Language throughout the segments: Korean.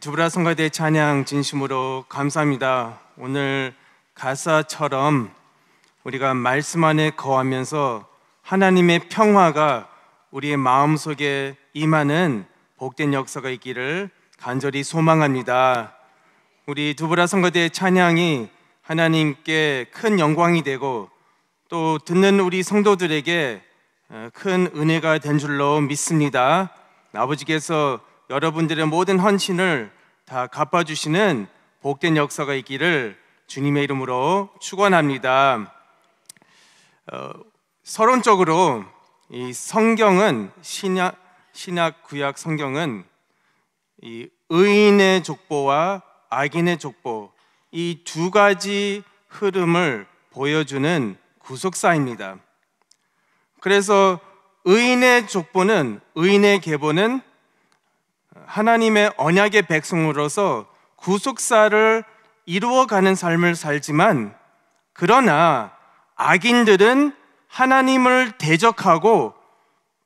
두브라 성가대 찬양 진심으로 감사합니다. 오늘 가사처럼 우리가 말씀 안에 거하면서 하나님의 평화가 우리의 마음속에 임하는 복된 역사가 있기를 간절히 소망합니다. 우리 두브라 성가대 찬양이 하나님께 큰 영광이 되고 또 듣는 우리 성도들에게 큰 은혜가 된 줄로 믿습니다. 아버지께서 여러분들의 모든 헌신을 다 갚아주시는 복된 역사가 있기를 주님의 이름으로 축원합니다. 서론적으로 이 성경은 신약 구약 성경은 이 의인의 족보와 악인의 족보, 이 두 가지 흐름을 보여주는 구속사입니다. 그래서 의인의 족보는, 의인의 계보는 하나님의 언약의 백성으로서 구속사를 이루어가는 삶을 살지만, 그러나 악인들은 하나님을 대적하고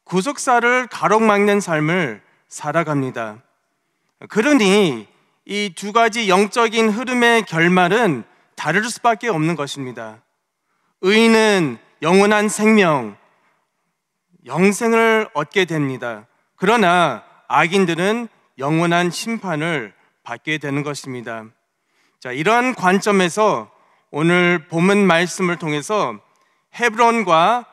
구속사를 가로막는 삶을 살아갑니다. 그러니 이 두 가지 영적인 흐름의 결말은 다를 수밖에 없는 것입니다. 의인은 영원한 생명, 영생을 얻게 됩니다. 그러나 악인들은 영원한 심판을 받게 되는 것입니다. 자, 이러한 관점에서 오늘 본문 말씀을 통해서 헤브론과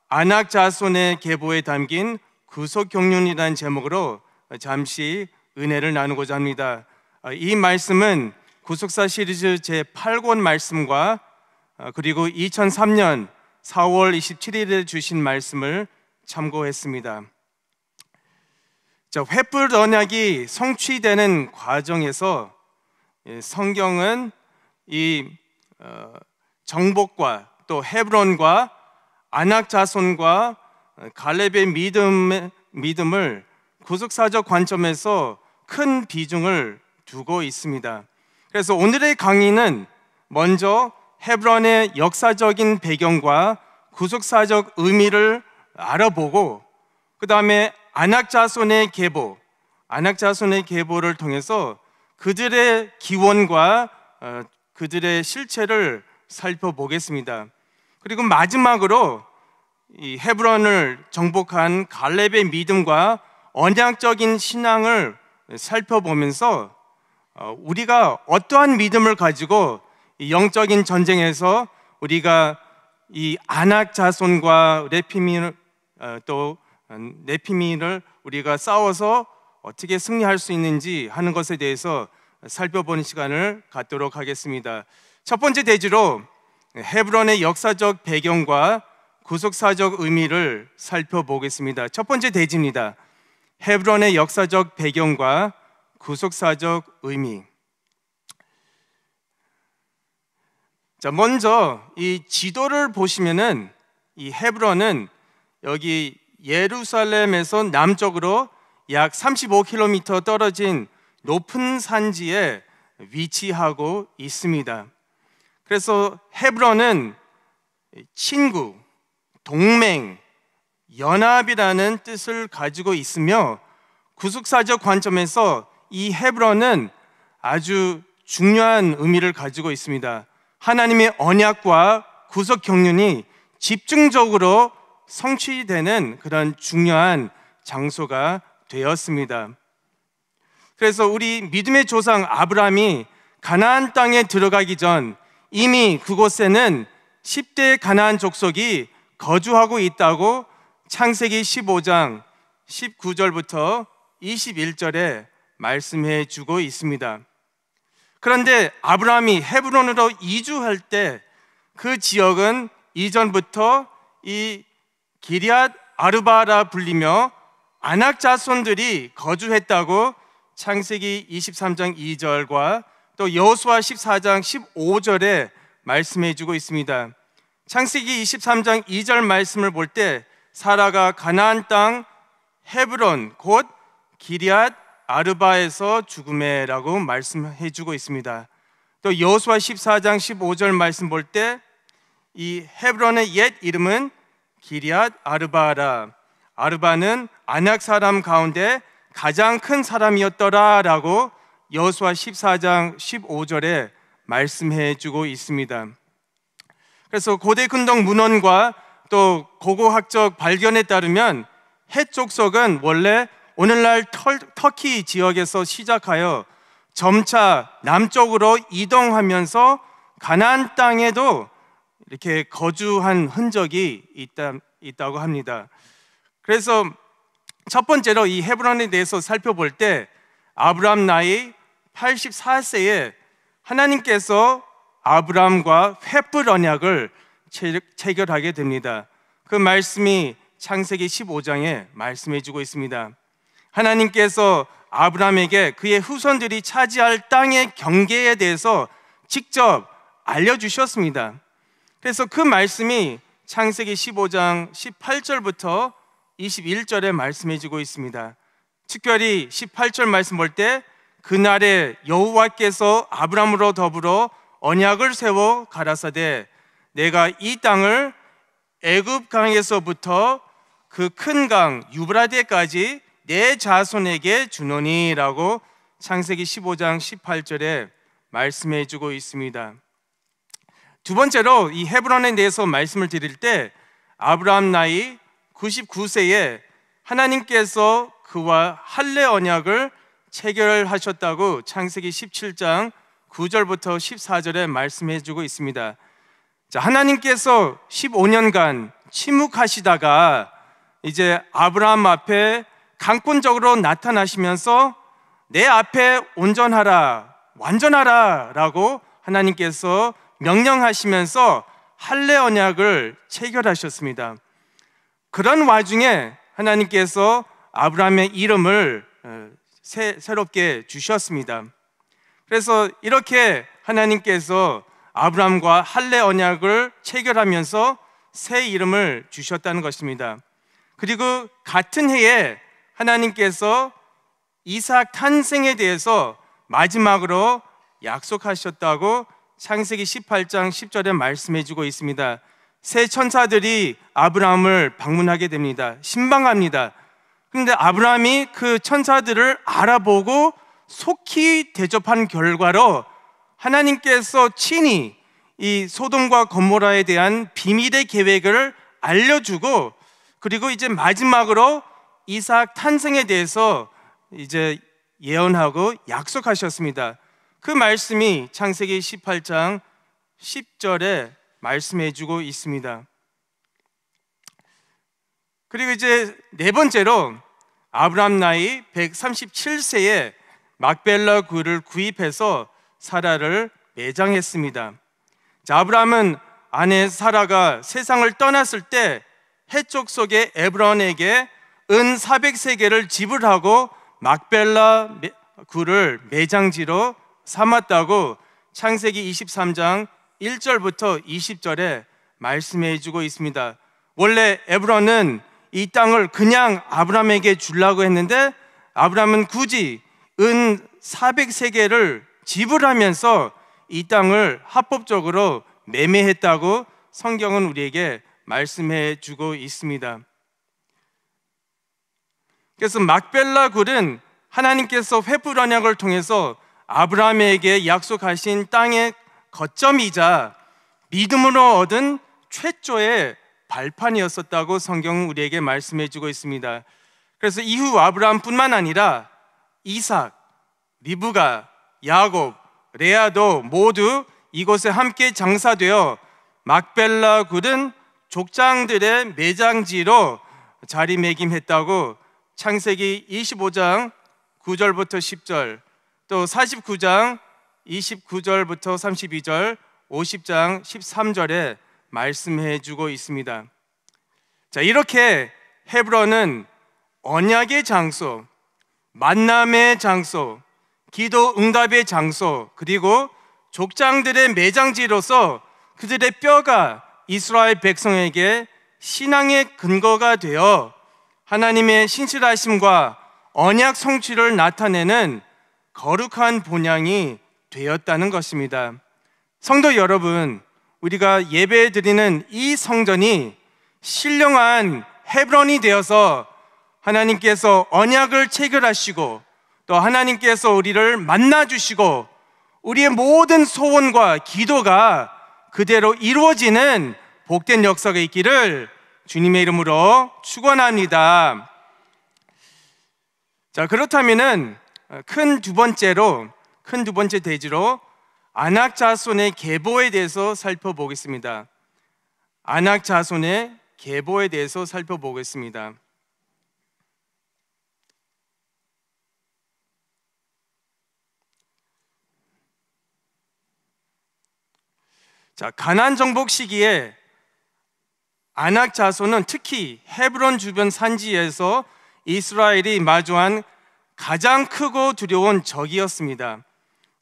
아낙 자손의 계보에 담긴 구속 경륜이라는 제목으로 잠시 은혜를 나누고자 합니다. 이 말씀은 구속사 시리즈 제8권 말씀과 그리고 2003년 4월 27일에 주신 말씀을 참고했습니다. 자, 횃불 언약이 성취되는 과정에서 성경은 이 정복과 또 헤브론과 아낙 자손과 갈렙의 믿음을 구속사적 관점에서 큰 비중을 두고 있습니다. 그래서 오늘의 강의는 먼저 헤브론의 역사적인 배경과 구속사적 의미를 알아보고, 그 다음에 아낙 자손의 계보를 통해서 그들의 기원과 그들의 실체를 살펴보겠습니다. 그리고 마지막으로 이 헤브론을 정복한 갈렙의 믿음과 언약적인 신앙을 살펴보면서 우리가 어떠한 믿음을 가지고 이 영적인 전쟁에서 우리가 이 아낙 자손과 네피미를 우리가 싸워서 어떻게 승리할 수 있는지 하는 것에 대해서 살펴보는 시간을 갖도록 하겠습니다. 첫 번째 대지로 헤브론의 역사적 배경과 구속사적 의미를 살펴보겠습니다. 첫 번째 대지입니다. 헤브론의 역사적 배경과 구속사적 의미. 자, 먼저 이 지도를 보시면은 이 헤브론은 여기 예루살렘에서 남쪽으로 약 35km 떨어진 높은 산지에 위치하고 있습니다. 그래서 헤브론은 친구, 동맹, 연합이라는 뜻을 가지고 있으며, 구속사적 관점에서 이 헤브론은 아주 중요한 의미를 가지고 있습니다. 하나님의 언약과 구속 경륜이 집중적으로 성취되는 그런 중요한 장소가 되었습니다. 그래서 우리 믿음의 조상 아브라함이 가나안 땅에 들어가기 전 이미 그곳에는 10대 가나안 족속이 거주하고 있다고 창세기 15장 19절부터 21절에 말씀해 주고 있습니다. 그런데 아브라함이 헤브론으로 이주할 때 그 지역은 이전부터 이 기럇 아르바라 불리며 아낙 자손들이 거주했다고 창세기 23장 2절과 또 여호수아 14장 15절에 말씀해 주고 있습니다. 창세기 23장 2절 말씀을 볼 때 사라가 가나안 땅 헤브론 곧 기럇 아르바에서 죽음에라고 말씀해 주고 있습니다. 또 여호수아 14장 15절 말씀 볼 때 이 헤브론의 옛 이름은 기럇 아르바라, 아르바는 아낙 사람 가운데 가장 큰 사람이었더라라고 여호수아 14장 15절에 말씀해 주고 있습니다. 그래서 고대 근동 문헌과 또 고고학적 발견에 따르면 헷 족속은 원래 오늘날 터키 지역에서 시작하여 점차 남쪽으로 이동하면서 가나안 땅에도 이렇게 거주한 흔적이 있다고 합니다. 그래서 첫 번째로 이 헤브론에 대해서 살펴볼 때 아브람 나이 84세에 하나님께서 아브람과 횃불 언약을 체결하게 됩니다. 그 말씀이 창세기 15장에 말씀해 주고 있습니다. 하나님께서 아브람에게 그의 후손들이 차지할 땅의 경계에 대해서 직접 알려주셨습니다. 그래서 그 말씀이 창세기 15장 18절부터 21절에 말씀해 주고 있습니다. 특별히 18절 말씀 볼 때 그날에 여호와께서 아브람으로 더불어 언약을 세워 가라사대 내가 이 땅을 애굽 강에서부터 그 큰 강 유브라데까지 내 자손에게 주노니라고 창세기 15장 18절에 말씀해 주고 있습니다. 두 번째로 이 헤브론에 대해서 말씀을 드릴 때 아브람 나이 99세에 하나님께서 그와 할례 언약을 체결하셨다고 창세기 17장 9절부터 14절에 말씀해 주고 있습니다. 자, 하나님께서 15년간 침묵하시다가 이제 아브라함 앞에 강권적으로 나타나시면서 내 앞에 온전하라, 완전하라 라고 하나님께서 명령하시면서 할례 언약을 체결하셨습니다. 그런 와중에 하나님께서 아브라함의 이름을 새롭게 주셨습니다. 그래서 이렇게 하나님께서 아브라함과 할례 언약을 체결하면서 새 이름을 주셨다는 것입니다. 그리고 같은 해에 하나님께서 이삭 탄생에 대해서 마지막으로 약속하셨다고 창세기 18장 10절에 말씀해 주고 있습니다. 새 천사들이 아브라함을 방문하게 됩니다. 신방합니다. 그런데 아브라함이 그 천사들을 알아보고 속히 대접한 결과로 하나님께서 친히 이 소돔과 고모라에 대한 비밀의 계획을 알려주고 그리고 이제 마지막으로 이삭 탄생에 대해서 이제 예언하고 약속하셨습니다. 그 말씀이 창세기 18장 10절에 말씀해 주고 있습니다. 그리고 이제 네 번째로 아브람 나이 137세에 막벨라 굴을 구입해서 사라를 매장했습니다. 자, 아브람은 아내 사라가 세상을 떠났을 때 해쪽 속의 에브론에게 은 400세겔을 지불하고 막벨라 굴을 매장지로 삼았다고 창세기 23장 1절부터 20절에 말씀해 주고 있습니다. 원래 에브론은 이 땅을 그냥 아브람에게 주려고 했는데 아브람은 굳이 은 400세겔을 지불하면서 이 땅을 합법적으로 매매했다고 성경은 우리에게 말씀해 주고 있습니다. 그래서 막벨라 굴은 하나님께서 횃불 언약을 통해서 아브라함에게 약속하신 땅의 거점이자 믿음으로 얻은 최초의 발판이었었다고 성경은 우리에게 말씀해 주고 있습니다. 그래서 이후 아브라함뿐만 아니라 이삭, 리브가, 야곱, 레아도 모두 이곳에 함께 장사되어 막벨라 굴은 족장들의 매장지로 자리매김했다고 창세기 25장 9절부터 10절, 또 49장 29절부터 32절, 50장 13절에 말씀해 주고 있습니다. 자, 이렇게 헤브론은 언약의 장소, 만남의 장소, 기도 응답의 장소, 그리고 족장들의 매장지로서 그들의 뼈가 이스라엘 백성에게 신앙의 근거가 되어 하나님의 신실하심과 언약 성취를 나타내는 거룩한 본향이 되었다는 것입니다. 성도 여러분, 우리가 예배 드리는 이 성전이 신령한 헤브론이 되어서 하나님께서 언약을 체결하시고 또 하나님께서 우리를 만나 주시고 우리의 모든 소원과 기도가 그대로 이루어지는 복된 역사가 있기를 주님의 이름으로 축원합니다. 자, 그렇다면은 큰 두 번째 대지로 안악 자손의 계보에 대해서 살펴보겠습니다. 안악 자손의 계보에 대해서 살펴보겠습니다. 자, 가나안 정복 시기에 안악 자손은 특히 헤브론 주변 산지에서 이스라엘이 마주한 가장 크고 두려운 적이었습니다.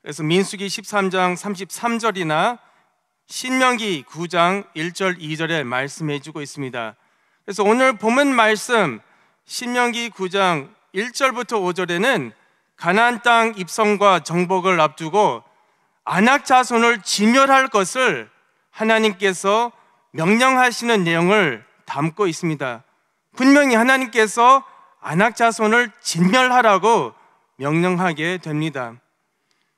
그래서 민수기 13장 33절이나 신명기 9장 1절 2절에 말씀해 주고 있습니다. 그래서 오늘 본문 말씀 신명기 9장 1절부터 5절에는 가나안 땅 입성과 정복을 앞두고 안악 자손을 진멸할 것을 하나님께서 명령하시는 내용을 담고 있습니다. 분명히 하나님께서 안악 자손을 진멸하라고 명령하게 됩니다.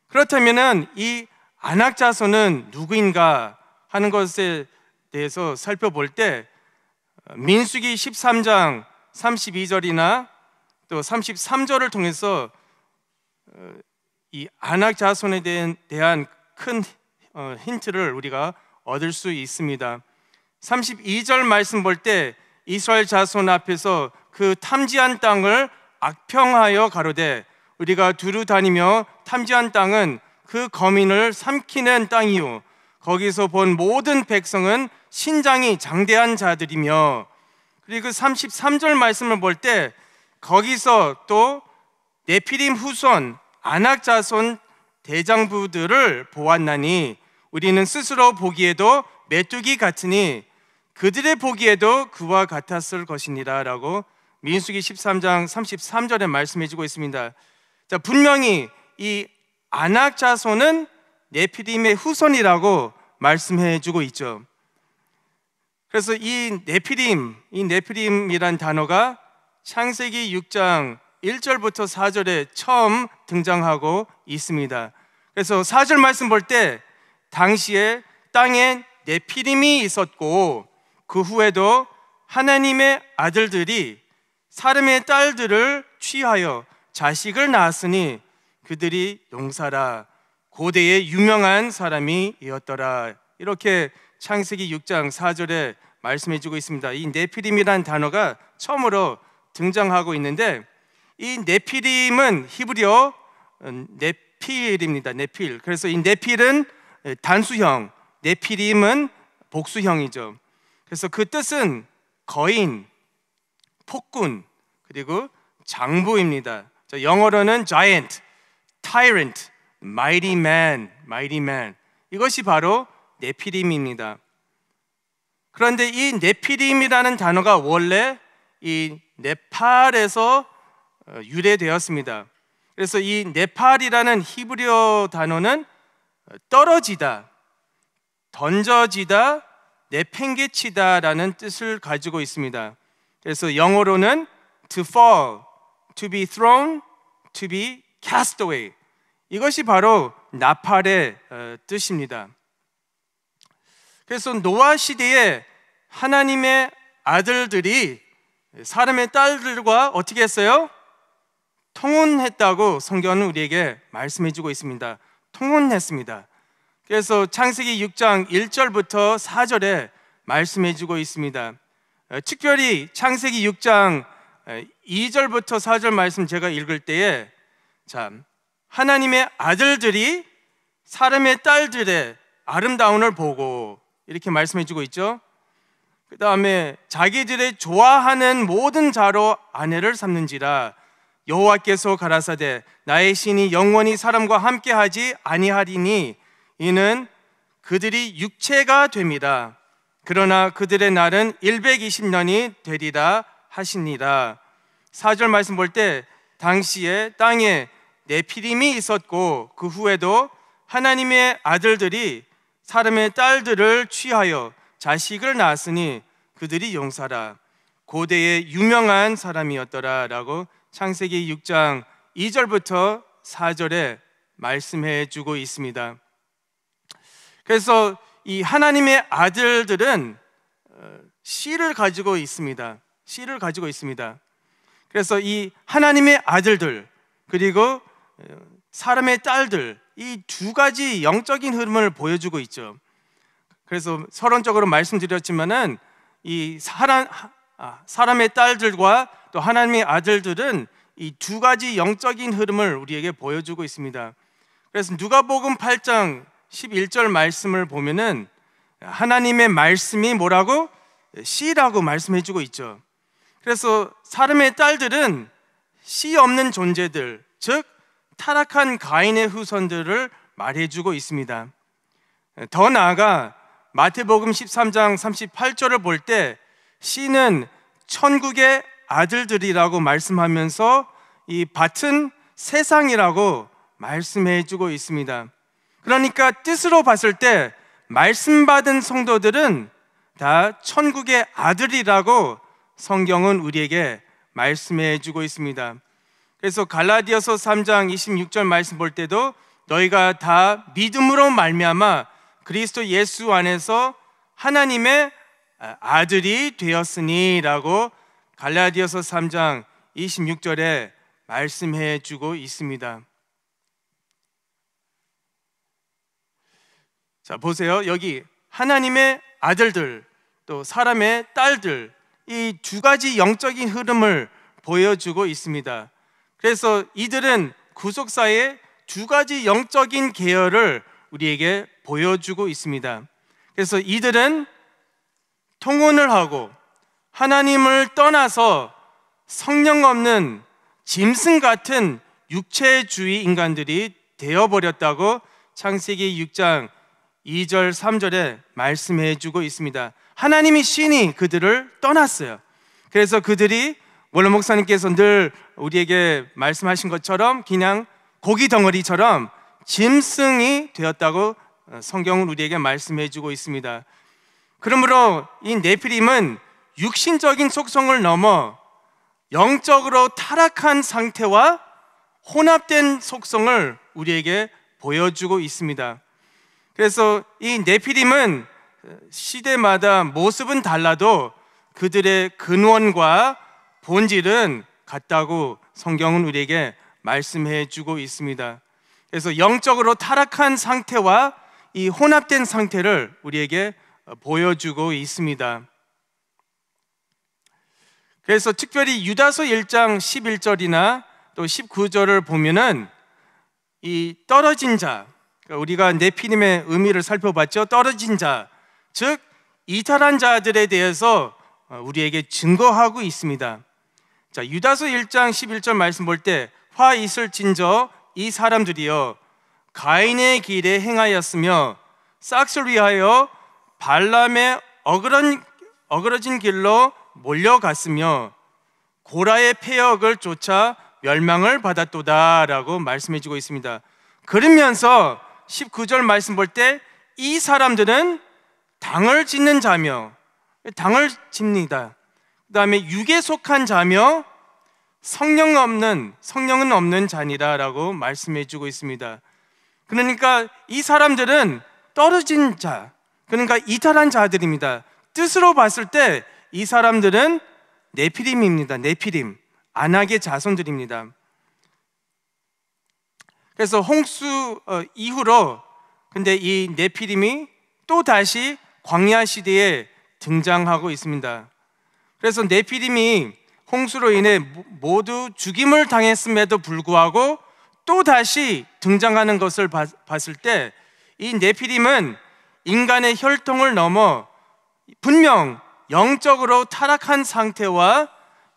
그렇다면 이 안악 자손은 누구인가 하는 것에 대해서 살펴볼 때 민수기 13장 32절이나 또 33절을 통해서 이 안악 자손에 대한 큰 힌트를 우리가 얻을 수 있습니다. 32절 말씀 볼 때 이스라엘 자손 앞에서 그 탐지한 땅을 악평하여 가로되 우리가 두루 다니며 탐지한 땅은 그 거민을 삼키는 땅이요 거기서 본 모든 백성은 신장이 장대한 자들이며, 그리고 33절 말씀을 볼 때 거기서 또 네피림 후손 안악 자손 대장부들을 보았나니 우리는 스스로 보기에도 메뚜기 같으니 그들의 보기에도 그와 같았을 것이니라 라고 민수기 13장 33절에 말씀해 주고 있습니다. 자, 분명히 이 안악 자손은 네피림의 후손이라고 말씀해 주고 있죠. 그래서 이 네피림이란 단어가 창세기 6장 1절부터 4절에 처음 등장하고 있습니다. 그래서 4절 말씀 볼 때 당시에 땅에 네피림이 있었고 그 후에도 하나님의 아들들이 사람의 딸들을 취하여 자식을 낳았으니 그들이 용사라 고대의 유명한 사람이었더라. 이렇게 창세기 6장 4절에 말씀해 주고 있습니다. 이 네피림이라는 단어가 처음으로 등장하고 있는데 이 네피림은 히브리어 네필입니다. 네필. 그래서 이 네필은 단수형, 네피림은 복수형이죠. 그래서 그 뜻은 거인, 폭군, 그리고 장부입니다. 영어로는 giant, tyrant, mighty man. 이것이 바로 네피림입니다. 그런데 이 네피림이라는 단어가 원래 이 네팔에서 유래되었습니다. 그래서 이 네팔이라는 히브리어 단어는 떨어지다, 던져지다, 내팽개치다라는 뜻을 가지고 있습니다. 그래서 영어로는 to fall, to be thrown, to be cast away. 이것이 바로 나팔의 뜻입니다. 그래서 노아 시대에 하나님의 아들들이 사람의 딸들과 어떻게 했어요? 통혼했다고 성경은 우리에게 말씀해 주고 있습니다. 통혼했습니다. 그래서 창세기 6장 1절부터 4절에 말씀해 주고 있습니다. 특별히 창세기 6장 2절부터 4절 말씀 제가 읽을 때에 하나님의 아들들이 사람의 딸들의 아름다움을 보고 이렇게 말씀해 주고 있죠. 그 다음에 자기들의 좋아하는 모든 자로 아내를 삼는지라 여호와께서 가라사대 나의 신이 영원히 사람과 함께하지 아니하리니 이는 그들이 육체가 됨이라. 그러나 그들의 날은 120년이 되리라 하시니라. 4절 말씀 볼 때 당시에 땅에 네피림이 있었고 그 후에도 하나님의 아들들이 사람의 딸들을 취하여 자식을 낳았으니 그들이 용사라 고대의 유명한 사람이었더라 라고 창세기 6장 2절부터 4절에 말씀해 주고 있습니다. 그래서 이 하나님의 아들들은 씨를 가지고 있습니다. 씨를 가지고 있습니다. 그래서 이 하나님의 아들들 그리고 사람의 딸들, 이 두 가지 영적인 흐름을 보여주고 있죠. 그래서 서론적으로 말씀드렸지만은 이 사람의 딸들과 또 하나님의 아들들은 이 두 가지 영적인 흐름을 우리에게 보여주고 있습니다. 그래서 누가복음 8장 11절 말씀을 보면은 하나님의 말씀이 뭐라고? 씨라고 말씀해주고 있죠. 그래서 사람의 딸들은 씨 없는 존재들, 즉 타락한 가인의 후손들을 말해주고 있습니다. 더 나아가 마태복음 13장 38절을 볼 때 씨는 천국의 아들들이라고 말씀하면서 이 밭은 세상이라고 말씀해주고 있습니다. 그러니까 뜻으로 봤을 때 말씀 받은 성도들은 다 천국의 아들이라고 성경은 우리에게 말씀해주고 있습니다. 그래서 갈라디아서 3장 26절 말씀 볼 때도 너희가 다 믿음으로 말미암아 그리스도 예수 안에서 하나님의 아들이 되었으니 라고 갈라디아서 3장 26절에 말씀해 주고 있습니다. 자, 보세요. 여기 하나님의 아들들 또 사람의 딸들, 이 두 가지 영적인 흐름을 보여주고 있습니다. 그래서 이들은 구속사의 두 가지 영적인 계열을 우리에게 보여주고 있습니다. 그래서 이들은 통혼을 하고 하나님을 떠나서 성령 없는 짐승 같은 육체주의 인간들이 되어버렸다고 창세기 6장 2절 3절에 말씀해 주고 있습니다. 하나님이 신이 그들을 떠났어요. 그래서 그들이 원로 목사님께서 늘 우리에게 말씀하신 것처럼 그냥 고기 덩어리처럼 짐승이 되었다고 성경은 우리에게 말씀해 주고 있습니다. 그러므로 이 네피림은 육신적인 속성을 넘어 영적으로 타락한 상태와 혼합된 속성을 우리에게 보여주고 있습니다. 그래서 이 네피림은 시대마다 모습은 달라도 그들의 근원과 본질은 같다고 성경은 우리에게 말씀해 주고 있습니다. 그래서 영적으로 타락한 상태와 이 혼합된 상태를 우리에게 보여주고 있습니다. 그래서 특별히 유다서 1장 11절이나 또 19절을 보면은 이 떨어진 자, 우리가 네피림의 의미를 살펴봤죠. 떨어진 자, 즉 이탈한 자들에 대해서 우리에게 증거하고 있습니다. 자, 유다서 1장 11절 말씀 볼 때 화 있을진저 이 사람들이여 가인의 길에 행하였으며 싹을 위하여 발람의 어그러진 길로 몰려갔으며 고라의 폐역을 쫓아 멸망을 받았도다 라고 말씀해 주고 있습니다. 그러면서 19절 말씀 볼 때 이 사람들은 당을 짓는 자며, 당을 집니다. 그 다음에 육에 속한 자며 성령은 없는 자니라 라고 말씀해 주고 있습니다. 그러니까 이 사람들은 떨어진 자, 그러니까 이탈한 자들입니다. 뜻으로 봤을 때 이 사람들은 네피림입니다. 네피림, 안악의 자손들입니다. 그래서 홍수 이후로 근데 이 네피림이 또 다시 광야 시대에 등장하고 있습니다. 그래서 네피림이 홍수로 인해 모두 죽임을 당했음에도 불구하고 또 다시 등장하는 것을 봤을 때 이 네피림은 인간의 혈통을 넘어 분명 영적으로 타락한 상태와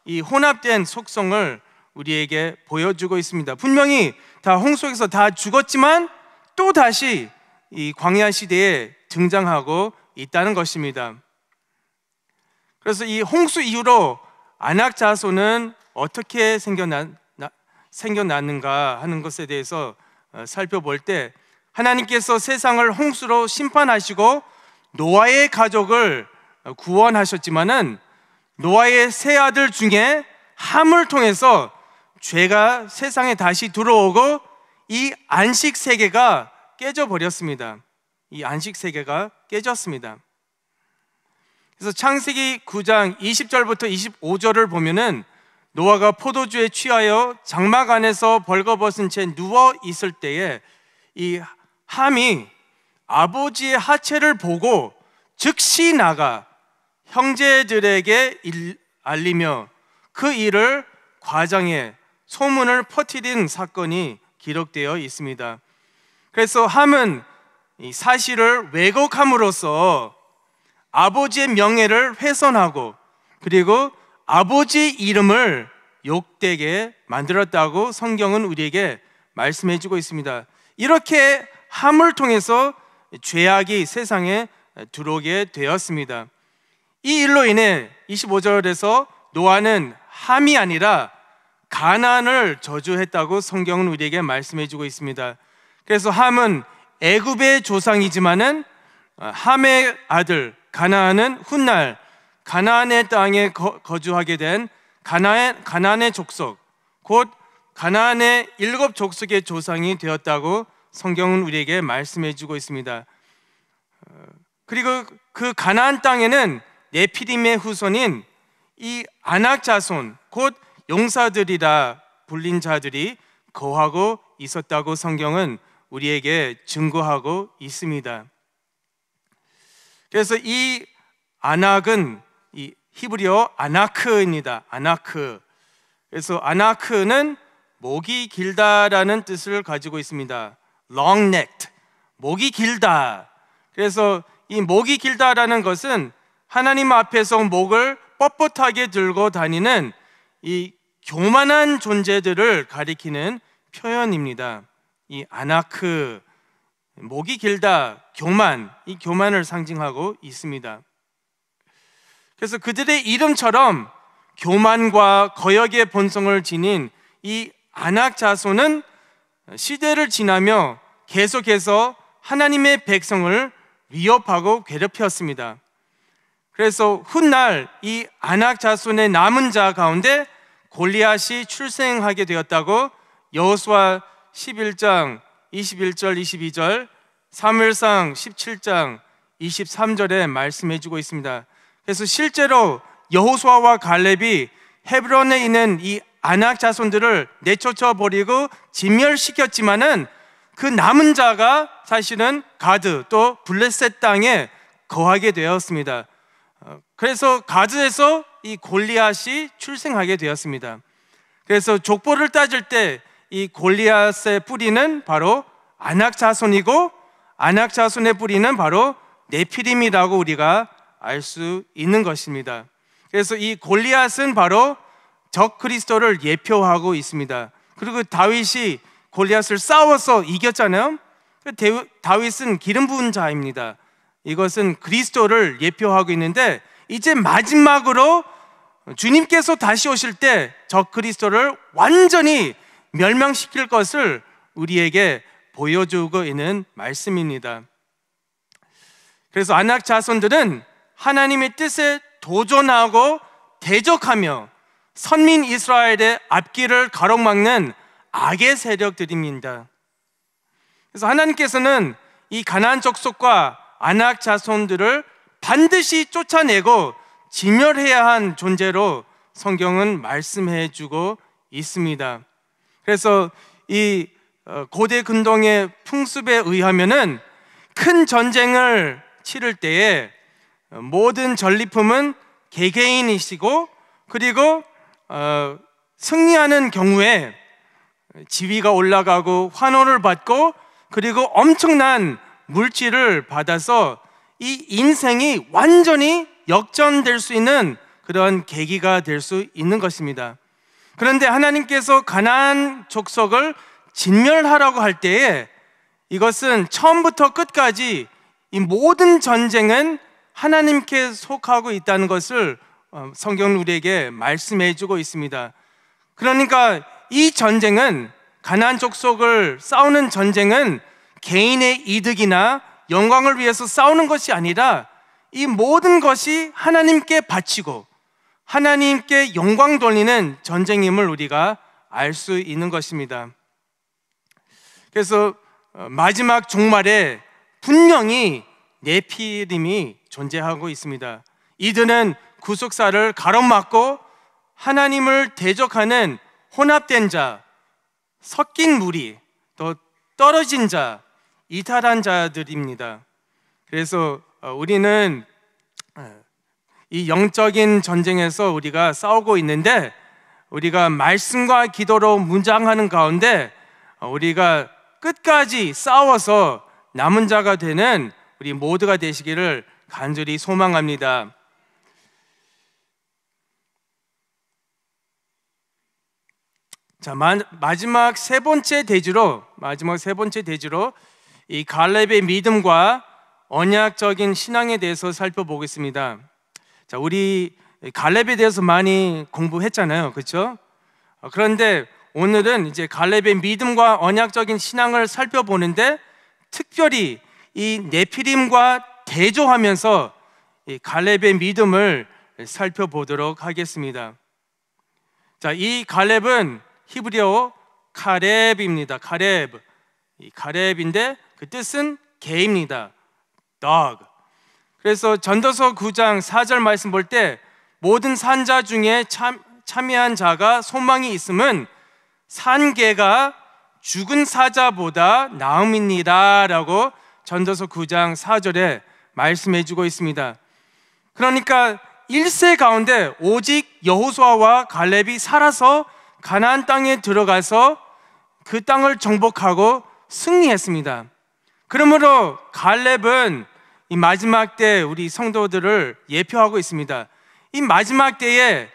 이 혼합된 속성을 우리에게 보여주고 있습니다. 분명히 다 홍수에서 다 죽었지만 또 다시 이 광야 시대에 등장하고 있다는 것입니다. 그래서 이 홍수 이후로 안악 자손은 어떻게 생겨났는가 하는 것에 대해서 살펴볼 때 하나님께서 세상을 홍수로 심판하시고 노아의 가족을 구원하셨지만은 노아의 세 아들 중에 함을 통해서 죄가 세상에 다시 들어오고 이 안식 세계가 깨져버렸습니다. 이 안식 세계가 깨졌습니다. 그래서 창세기 9장 20절부터 25절을 보면은 노아가 포도주에 취하여 장막 안에서 벌거벗은 채 누워 있을 때에 이 함이 아버지의 하체를 보고 즉시 나가 형제들에게 알리며 그 일을 과장해 소문을 퍼뜨린 사건이 기록되어 있습니다. 그래서 함은 이 사실을 왜곡함으로써 아버지의 명예를 훼손하고 그리고 아버지의 이름을 욕되게 만들었다고 성경은 우리에게 말씀해 주고 있습니다. 이렇게 함을 통해서 죄악이 세상에 들어오게 되었습니다. 이 일로 인해 25절에서 노아는 함이 아니라 가나안을 저주했다고 성경은 우리에게 말씀해 주고 있습니다. 그래서 함은 애굽의 조상이지만은 함의 아들 가나안은 훗날 가나안의 땅에 거주하게 된 가나안의 족속, 곧 가나안의 7 족속의 조상이 되었다고 성경은 우리에게 말씀해 주고 있습니다. 그리고 그 가나안 땅에는 네피림의 후손인 이 아낙 자손, 곧 용사들이라 불린 자들이 거하고 있었다고 성경은 우리에게 증거하고 있습니다. 그래서 이 아낙은 이 히브리어 아나크입니다. 아나크. 그래서 아나크는 목이 길다라는 뜻을 가지고 있습니다. long necked, 목이 길다. 그래서 이 목이 길다라는 것은 하나님 앞에서 목을 뻣뻣하게 들고 다니는 이 교만한 존재들을 가리키는 표현입니다. 이 아나크, 목이 길다, 교만, 이 교만을 상징하고 있습니다. 그래서 그들의 이름처럼 교만과 거역의 본성을 지닌 이 아낙 자손은 시대를 지나며 계속해서 하나님의 백성을 위협하고 괴롭혔습니다. 그래서 훗날 이 아낙 자손의 남은 자 가운데 골리앗이 출생하게 되었다고 여호수아 11장 21절 22절, 사무엘상 17장 23절에 말씀해 주고 있습니다. 그래서 실제로 여호수아와 갈렙이 헤브론에 있는 이 아낙 자손들을 내쫓아 버리고 진멸시켰지만은 그 남은 자가 사실은 가드 또 블레셋 땅에 거하게 되었습니다. 그래서 가드에서 이 골리앗이 출생하게 되었습니다. 그래서 족보를 따질 때 이 골리앗의 뿌리는 바로 아낙 자손이고 아낙 자손의 뿌리는 바로 네피림이라고 우리가 알 수 있는 것입니다. 그래서 이 골리앗은 바로 적 그리스도를 예표하고 있습니다. 그리고 다윗이 골리앗을 싸워서 이겼잖아요. 다윗은 기름 부은 자입니다. 이것은 그리스도를 예표하고 있는데 이제 마지막으로 주님께서 다시 오실 때 적 그리스도를 완전히 멸망시킬 것을 우리에게 보여주고 있는 말씀입니다. 그래서 아낙 자손들은 하나님의 뜻에 도전하고 대적하며 선민 이스라엘의 앞길을 가로막는 악의 세력들입니다. 그래서 하나님께서는 이 가나안 족속과 아낙 자손들을 반드시 쫓아내고 진멸해야 한 존재로 성경은 말씀해 주고 있습니다. 그래서 이 고대 근동의 풍습에 의하면은 큰 전쟁을 치를 때에 모든 전리품은 개개인이시고 그리고 승리하는 경우에 지위가 올라가고 환호를 받고 그리고 엄청난 물질을 받아서 이 인생이 완전히 역전될 수 있는 그런 계기가 될 수 있는 것입니다. 그런데 하나님께서 가나안 족속을 진멸하라고 할 때에 이것은 처음부터 끝까지 이 모든 전쟁은 하나님께 속하고 있다는 것을 성경은 우리에게 말씀해 주고 있습니다. 그러니까 이 전쟁은 가나안 족속을 싸우는 전쟁은 개인의 이득이나 영광을 위해서 싸우는 것이 아니라 이 모든 것이 하나님께 바치고 하나님께 영광 돌리는 전쟁임을 우리가 알 수 있는 것입니다. 그래서 마지막 종말에 분명히 네피림이 존재하고 있습니다. 이들은 구속사를 가로막고 하나님을 대적하는 혼합된 자, 섞인 무리, 또 떨어진 자, 이탈한 자들입니다. 그래서 우리는 이 영적인 전쟁에서 우리가 싸우고 있는데, 우리가 말씀과 기도로 무장하는 가운데 우리가 끝까지 싸워서 남은 자가 되는 우리 모두가 되시기를 간절히 소망합니다. 자, 마지막 세 번째 대지로 이 갈렙의 믿음과 언약적인 신앙에 대해서 살펴보겠습니다. 자, 우리 갈렙에 대해서 많이 공부했잖아요, 그렇죠? 그런데 오늘은 이제 갈렙의 믿음과 언약적인 신앙을 살펴보는데, 특별히 이 네피림과 대조하면서 이 갈렙의 믿음을 살펴보도록 하겠습니다. 자, 이 갈렙은 히브리어 카렙입니다. 카렙. 이 카렙인데 그 뜻은 개입니다. dog. 그래서 전도서 9장 4절 말씀 볼 때, 모든 산자 중에 참여한 자가 소망이 있음은 산 개가 죽은 사자보다 나음이니라 라고 전도서 9장 4절에 말씀해 주고 있습니다. 그러니까 1세 가운데 오직 여호수아와 갈렙이 살아서 가나안 땅에 들어가서 그 땅을 정복하고 승리했습니다. 그러므로 갈렙은 이 마지막 때 우리 성도들을 예표하고 있습니다. 이 마지막 때에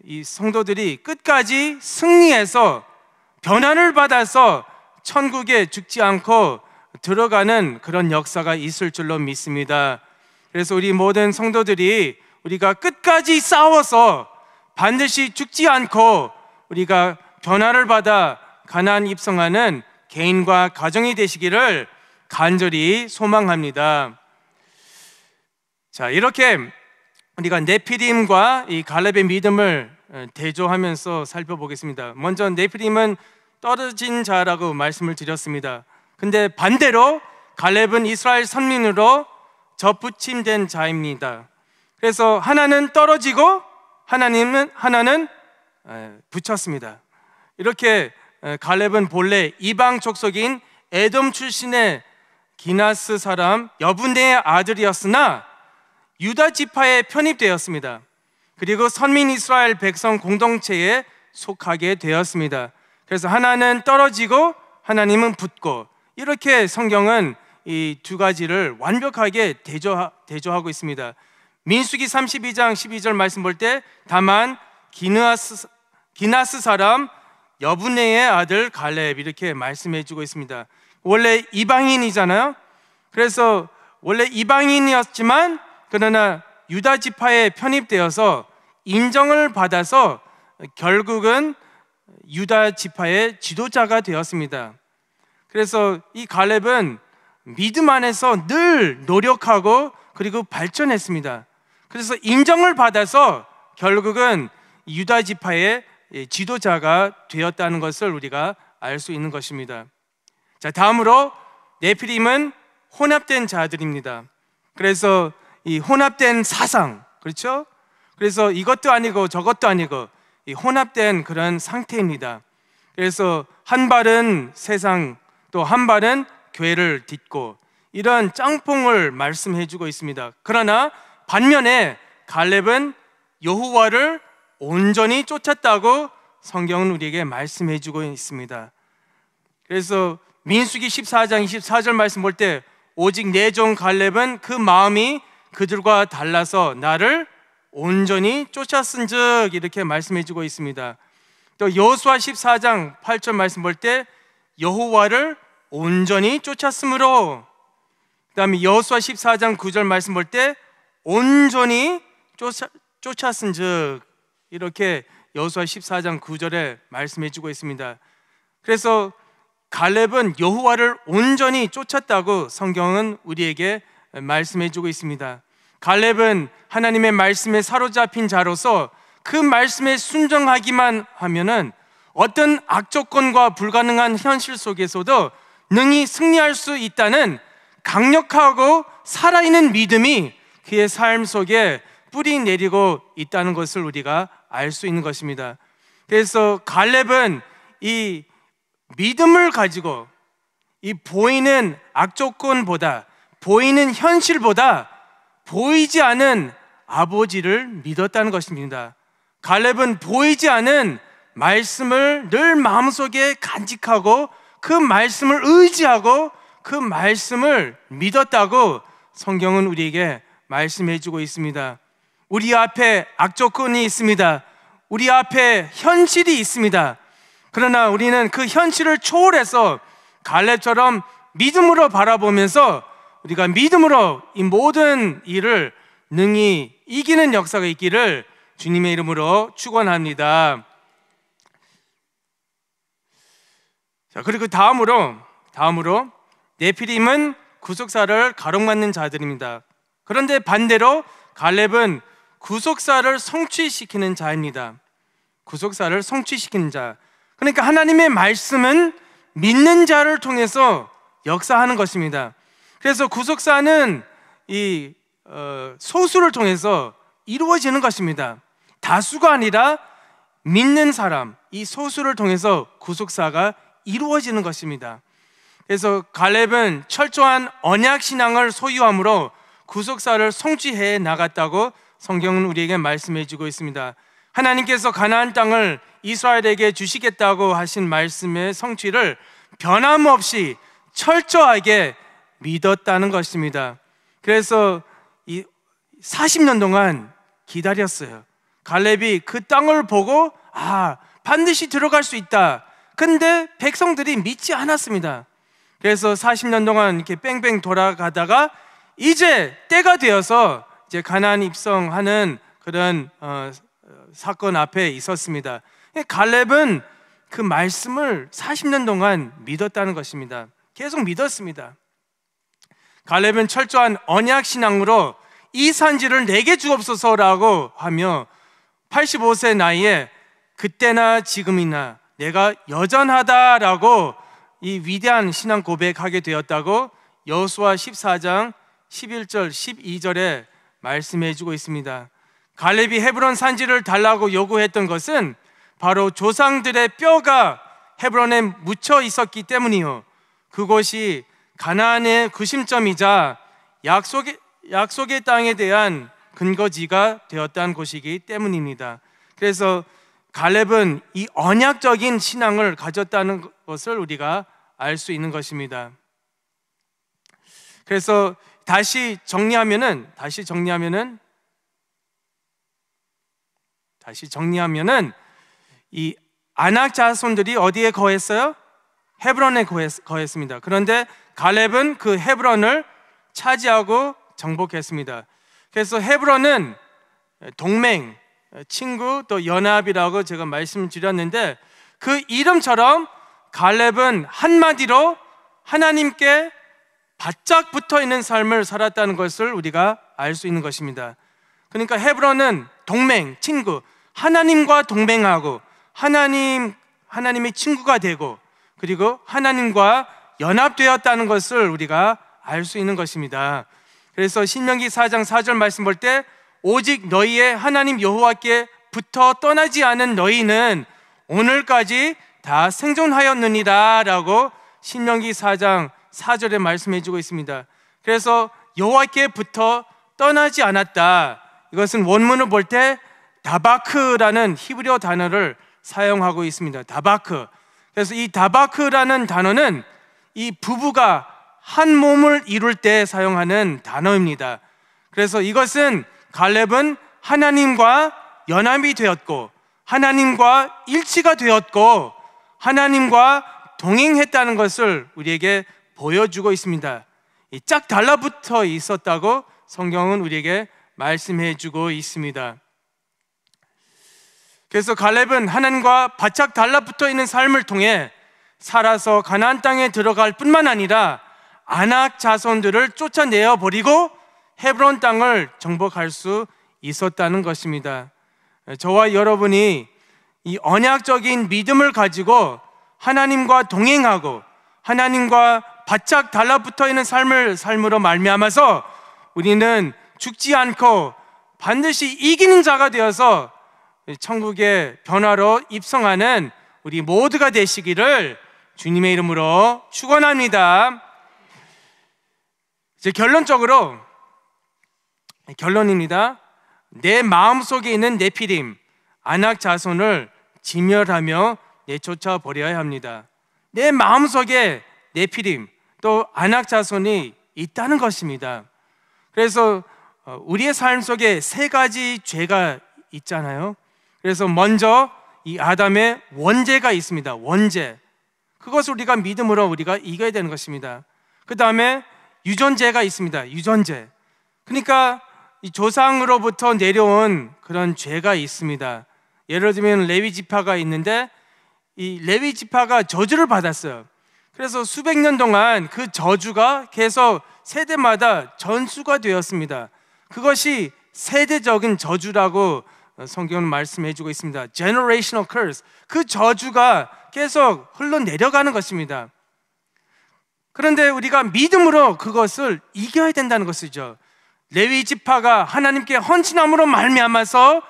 이 성도들이 끝까지 승리해서 변화를 받아서 천국에 죽지 않고 들어가는 그런 역사가 있을 줄로 믿습니다. 그래서 우리 모든 성도들이 우리가 끝까지 싸워서 반드시 죽지 않고 우리가 변화를 받아 가나안 입성하는 개인과 가정이 되시기를 간절히 소망합니다. 자, 이렇게 우리가 네피림과 이 갈렙의 믿음을 대조하면서 살펴보겠습니다. 먼저 네피림은 떨어진 자라고 말씀을 드렸습니다. 근데 반대로 갈렙은 이스라엘 선민으로 접붙임된 자입니다. 그래서 하나는 떨어지고 하나는 붙였습니다. 이렇게 갈렙은 본래 이방 족속인 에돔 출신의 기나스 사람 여분네의 아들이었으나 유다 지파에 편입되었습니다. 그리고 선민 이스라엘 백성 공동체에 속하게 되었습니다. 그래서 하나는 떨어지고 하나님은 붙고, 이렇게 성경은 이 두 가지를 완벽하게 대조하고 있습니다. 민수기 32장 12절 말씀 볼 때, 다만 기나스 사람 여분네의 아들 갈렙, 이렇게 말씀해 주고 있습니다. 원래 이방인이잖아요. 그래서 원래 이방인이었지만 그러나 유다 지파에 편입되어서 인정을 받아서 결국은 유다 지파의 지도자가 되었습니다. 그래서 이 갈렙은 믿음 안에서 늘 노력하고 그리고 발전했습니다. 그래서 인정을 받아서 결국은 유다 지파의 지도자가 되었다는 것을 우리가 알 수 있는 것입니다. 자, 다음으로 네피림은 혼합된 자들입니다. 그래서 이 혼합된 사상, 그렇죠? 그래서 이것도 아니고 저것도 아니고 이 혼합된 그런 상태입니다. 그래서 한 발은 세상, 또 한 발은 교회를 딛고, 이런 짱뽕을 말씀해 주고 있습니다. 그러나 반면에 갈렙은 여호와를 온전히 쫓았다고 성경은 우리에게 말씀해 주고 있습니다. 그래서 민수기 14장 24절 말씀 볼 때, 오직 내 종 갈렙은 그 마음이 그들과 달라서 나를 온전히 쫓았은즉, 이렇게 말씀해 주고 있습니다. 또 여호수아 14장 8절 말씀 볼 때, 여호와를 온전히 쫓았으므로, 그 다음에 여호수아 14장 9절 말씀 볼 때 온전히 쫓았은즉, 이렇게 여호수아 14장 9절에 말씀해 주고 있습니다. 그래서 갈렙은 여호와를 온전히 쫓았다고 성경은 우리에게 말씀해 주고 있습니다. 갈렙은 하나님의 말씀에 사로잡힌 자로서 그 말씀에 순종하기만 하면은 어떤 악조건과 불가능한 현실 속에서도 능히 승리할 수 있다는 강력하고 살아있는 믿음이 그의 삶 속에 뿌리 내리고 있다는 것을 우리가 알 수 있는 것입니다. 그래서 갈렙은 이 믿음을 가지고 이 보이는 악조건보다, 보이는 현실보다 보이지 않은 아버지를 믿었다는 것입니다. 갈렙은 보이지 않은 말씀을 늘 마음속에 간직하고 그 말씀을 의지하고 그 말씀을 믿었다고 성경은 우리에게 말씀해 주고 있습니다. 우리 앞에 악조건이 있습니다. 우리 앞에 현실이 있습니다. 그러나 우리는 그 현실을 초월해서 갈렙처럼 믿음으로 바라보면서 우리가 믿음으로 이 모든 일을 능히 이기는 역사가 있기를 주님의 이름으로 축원합니다. 자, 그리고 다음으로 네피림은 구속사를 가롱맞는 자들입니다. 그런데 반대로 갈렙은 구속사를 성취시키는 자입니다. 구속사를 성취시키는 자. 그러니까 하나님의 말씀은 믿는 자를 통해서 역사하는 것입니다. 그래서 구속사는 이 소수를 통해서 이루어지는 것입니다. 다수가 아니라 믿는 사람, 이 소수를 통해서 구속사가 이루어지는 것입니다. 그래서 갈렙은 철저한 언약 신앙을 소유함으로 구속사를 성취해 나갔다고 성경은 우리에게 말씀해 주고 있습니다. 하나님께서 가나안 땅을 이스라엘에게 주시겠다고 하신 말씀의 성취를 변함없이 철저하게 믿었다는 것입니다. 그래서 이 40년 동안 기다렸어요. 갈렙이 그 땅을 보고 반드시 들어갈 수 있다. 근데 백성들이 믿지 않았습니다. 그래서 40년 동안 이렇게 뺑뺑 돌아가다가 이제 때가 되어서 이제 가나안 입성하는 그런 사건 앞에 있었습니다. 갈렙은 그 말씀을 40년 동안 믿었다는 것입니다. 계속 믿었습니다. 갈렙은 철저한 언약 신앙으로 이 산지를 내게 주옵소서라고 하며 85세 나이에 그때나 지금이나 내가 여전하다라고 이 위대한 신앙 고백하게 되었다고 여호수아 14장 11절 12절에 말씀해 주고 있습니다. 갈렙이 헤브론 산지를 달라고 요구했던 것은 바로 조상들의 뼈가 헤브론에 묻혀 있었기 때문이요, 그곳이 가나안의 구심점이자 약속의 땅에 대한 근거지가 되었다는 곳이기 때문입니다. 그래서 갈렙은 이 언약적인 신앙을 가졌다는 것을 우리가 알 수 있는 것입니다. 그래서 다시 정리하면은 이 아낙 자손들이 어디에 거했어요? 헤브론에 거했습니다. 그런데 갈렙은 그 헤브론을 차지하고 정복했습니다. 그래서 헤브론은 동맹, 친구, 또 연합이라고 제가 말씀드렸는데, 그 이름처럼 갈렙은 한마디로 하나님께 바짝 붙어 있는 삶을 살았다는 것을 우리가 알 수 있는 것입니다. 그러니까 헤브론은 동맹, 친구, 하나님과 동맹하고 하나님의 친구가 되고 그리고 하나님과 연합되었다는 것을 우리가 알 수 있는 것입니다. 그래서 신명기 4장 4절 말씀 볼 때 오직 너희의 하나님 여호와께 붙어 떠나지 않은 너희는 오늘까지 다 생존하였느니라 라고 신명기 4장 4절에 말씀해 주고 있습니다. 그래서 여호와께 붙어 떠나지 않았다, 이것은 원문을 볼 때 다바크라는 히브리어 단어를 사용하고 있습니다. 다바크. 그래서 이 다바크라는 단어는 이 부부가 한 몸을 이룰 때 사용하는 단어입니다. 그래서 이것은 갈렙은 하나님과 연합이 되었고 하나님과 일치가 되었고 하나님과 동행했다는 것을 우리에게 보여주고 있습니다. 짝 달라붙어 있었다고 성경은 우리에게 말씀해 주고 있습니다. 그래서 갈렙은 하나님과 바짝 달라붙어 있는 삶을 통해 살아서 가나안 땅에 들어갈 뿐만 아니라 아낙 자손들을 쫓아내어 버리고 헤브론 땅을 정복할 수 있었다는 것입니다. 저와 여러분이 이 언약적인 믿음을 가지고 하나님과 동행하고 하나님과 바짝 달라붙어 있는 삶으로 말미암아서 우리는 죽지 않고 반드시 이기는 자가 되어서 천국의 변화로 입성하는 우리 모두가 되시기를 주님의 이름으로 축원합니다. 이제 결론입니다. 내 마음속에 있는 네피림, 아낙 자손을 진멸하며 내쫓아 버려야 합니다. 내 마음속에 네피림 또 아낙 자손이 있다는 것입니다. 그래서 우리의 삶 속에 세 가지 죄가 있잖아요. 그래서 먼저 이 아담의 원죄가 있습니다. 원죄, 그것을 우리가 믿음으로 우리가 이겨야 되는 것입니다. 그 다음에 유전죄가 있습니다. 유전죄, 그러니까 이 조상으로부터 내려온 그런 죄가 있습니다. 예를 들면 레위 지파가 있는데 이 레위 지파가 저주를 받았어요. 그래서 수백 년 동안 그 저주가 계속 세대마다 전수가 되었습니다. 그것이 세대적인 저주라고 성경은 말씀해 주고 있습니다. Generational curse, 그 저주가 계속 흘러내려가는 것입니다. 그런데 우리가 믿음으로 그것을 이겨야 된다는 것이죠. 레위 지파가 하나님께 헌신함으로 말미암아서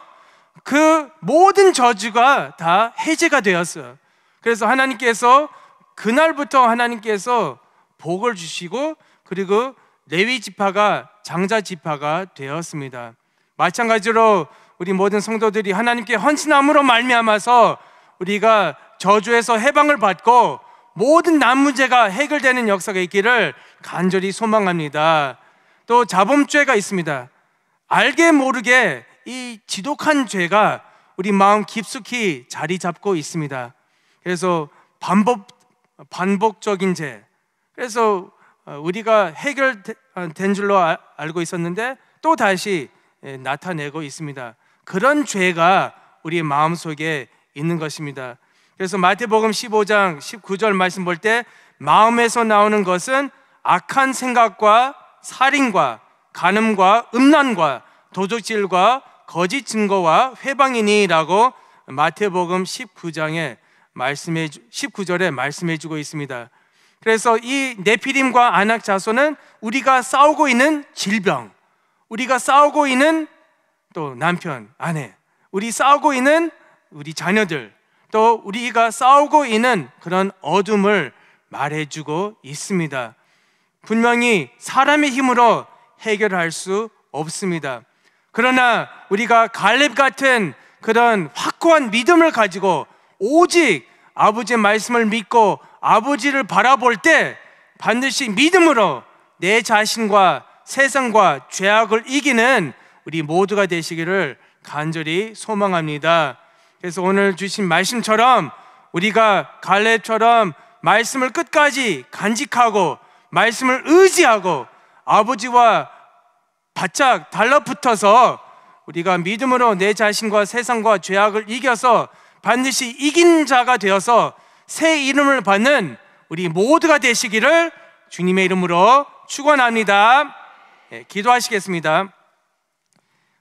그 모든 저주가 다 해제가 되었어요. 그래서 그날부터 하나님께서 복을 주시고, 그리고 레위 지파가 장자 지파가 되었습니다. 마찬가지로 우리 모든 성도들이 하나님께 헌신함으로 말미암아서 우리가 저주에서 해방을 받고 모든 남 문제가 해결되는 역사가 있기를 간절히 소망합니다. 또 자범죄가 있습니다. 알게 모르게 이 지독한 죄가 우리 마음 깊숙이 자리 잡고 있습니다. 그래서 반복적인 죄, 그래서 우리가 해결된 줄로 알고 있었는데 또 다시 나타내고 있습니다. 그런 죄가 우리 마음속에 있는 것입니다. 그래서 마태복음 15장 19절 말씀 볼 때 마음에서 나오는 것은 악한 생각과 살인과 간음과 음란과 도적질과 거짓 증거와 회방이니라고 마태복음 19절에 말씀해 주고 있습니다. 그래서 이 네피림과 아낙 자손은 우리가 싸우고 있는 질병, 우리가 싸우고 있는 또 남편, 아내, 우리 싸우고 있는 우리 자녀들, 또 우리가 싸우고 있는 그런 어둠을 말해주고 있습니다. 분명히 사람의 힘으로 해결할 수 없습니다. 그러나 우리가 갈렙 같은 그런 확고한 믿음을 가지고 오직 아버지의 말씀을 믿고 아버지를 바라볼 때 반드시 믿음으로 내 자신과 세상과 죄악을 이기는 우리 모두가 되시기를 간절히 소망합니다. 그래서 오늘 주신 말씀처럼 우리가 갈렙처럼 말씀을 끝까지 간직하고 말씀을 의지하고 아버지와 바짝 달라붙어서 우리가 믿음으로 내 자신과 세상과 죄악을 이겨서 반드시 이긴 자가 되어서 새 이름을 받는 우리 모두가 되시기를 주님의 이름으로 축원합니다. 기도하시겠습니다.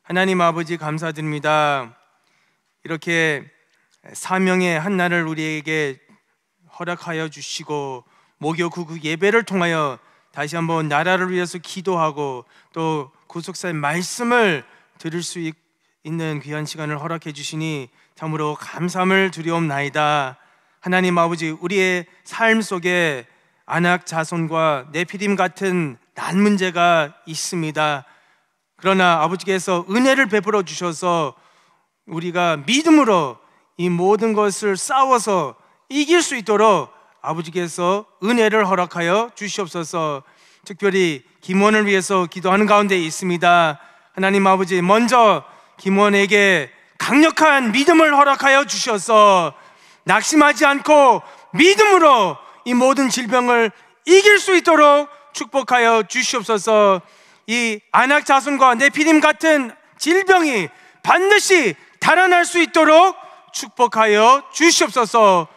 하나님 아버지, 감사드립니다. 이렇게 사명의 한 날을 우리에게 허락하여 주시고 목요 그 예배를 통하여 다시 한번 나라를 위해서 기도하고 또 구속사의 말씀을 들을 수 있는 귀한 시간을 허락해 주시니 참으로 감사함을 드리옵나이다. 하나님 아버지, 우리의 삶 속에 아낙 자손과 네피림 같은 난 문제가 있습니다. 그러나 아버지께서 은혜를 베풀어 주셔서 우리가 믿음으로 이 모든 것을 싸워서 이길 수 있도록 아버지께서 은혜를 허락하여 주시옵소서. 특별히 김원을 위해서 기도하는 가운데 있습니다. 하나님 아버지, 먼저 김원에게 강력한 믿음을 허락하여 주셔서 낙심하지 않고 믿음으로 이 모든 질병을 이길 수 있도록 축복하여 주시옵소서. 이 아낙 자손과 네피림 같은 질병이 반드시 달아날 수 있도록 축복하여 주시옵소서.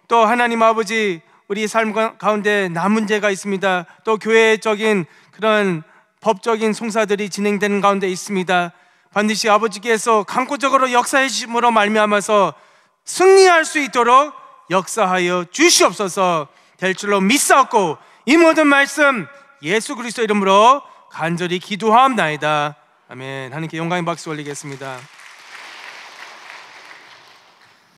또 하나님 아버지, 우리 삶 가운데 남은 죄가 있습니다. 또 교회적인 그런 법적인 송사들이 진행되는 가운데 있습니다. 반드시 아버지께서 강권적으로 역사해 주심으로 말미암아서 승리할 수 있도록 역사하여 주시옵소서. 될 줄로 믿사옵고 이 모든 말씀 예수 그리스도 이름으로 간절히 기도하옵나이다. 아멘. 하나님께 영광의 박수 올리겠습니다.